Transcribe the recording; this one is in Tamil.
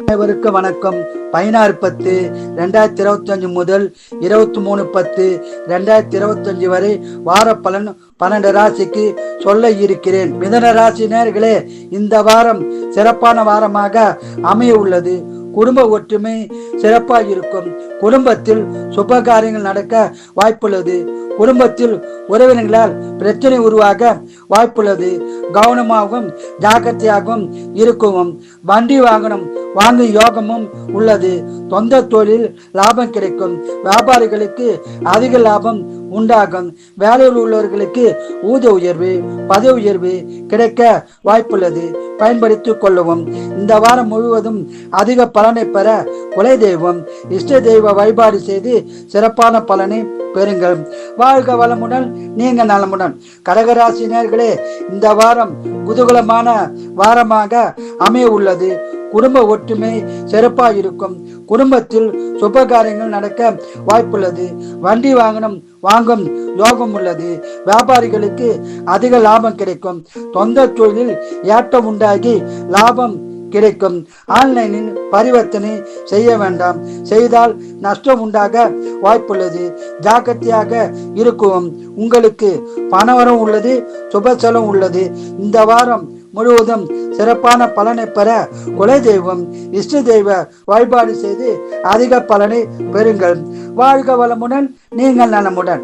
அனைவருக்கும் வணக்கம். 16/10/2025 முதல் 23/10/2025 வரை வார பலன் 12 ராசிக்கு சொல்ல இருக்கிறேன். மிதன ராசி நேயர்களே, இந்த வாரம் சிறப்பான வாரமாக அமைய உள்ளது. குடும்ப ஒற்றுமை சிறப்பாக இருக்கும். குடும்பத்தில் சுப காரியங்கள் நடக்க வாய்ப்புள்ளது. குடும்பத்தில் உறவினர்களால் பிரச்சனை உருவாக வாய்ப்புள்ளது. கவனமாகவும் ஜாக்கிரதையாகவும் இருக்கவும். வண்டி வாகனம் வாங்கும் யோகமும் உள்ளது. சொந்த தொழில் லாபம் கிடைக்கும். வியாபாரிகளுக்கு அதிக லாபம் உண்டாகும். வேலையில் உள்ளவர்களுக்கு ஊதிய உயர்வு, பதவி உயர்வு கிடைக்க வாய்ப்புள்ளது. பயன்படுத்திக் கொள்ளவும். இந்த வாரம் முழுவதும் அதிக பலனை பெற குலை தெய்வம், இஷ்ட தெய்வ வழிபாடு செய்து சிறப்பான பலனை பெறுங்கள். வாழ்க வளமுடன், நீங்க நலமுடன். கடகராசி நேயர்களே, இந்த வாரம் குதூகலமான வாரமாக அமைய உள்ளது. குடும்ப ஒற்றுமை சிறப்பாக இருக்கும். குடும்பத்தில் சுப காரியங்கள் நடக்க வாய்ப்புள்ளது. வண்டி வாகனம் வாங்கும் யோகம் உள்ளது. வியாபாரிகளுக்கு அதிக லாபம் கிடைக்கும். சொந்த தொழிலில் ஏற்றம் உண்டாகி லாபம் கிடைக்கும். ஆன்லைனில் பரிவர்த்தனை செய்ய வேண்டாம். செய்தால் நஷ்டம் உண்டாக வாய்ப்புள்ளது. ஜாக்கிரதையாக இருக்கும். உங்களுக்கு பணவரம் உள்ளது, சுப செலவு உள்ளது. இந்த வாரம் முழுவதும் சிறப்பான பலனை பெற குலை தெய்வம், இஷ்ட தெய்வ வழிபாடு செய்து அதிக பலனை பெறுங்கள். வாழ்க வளமுடன், நீங்கள் நலமுடன்.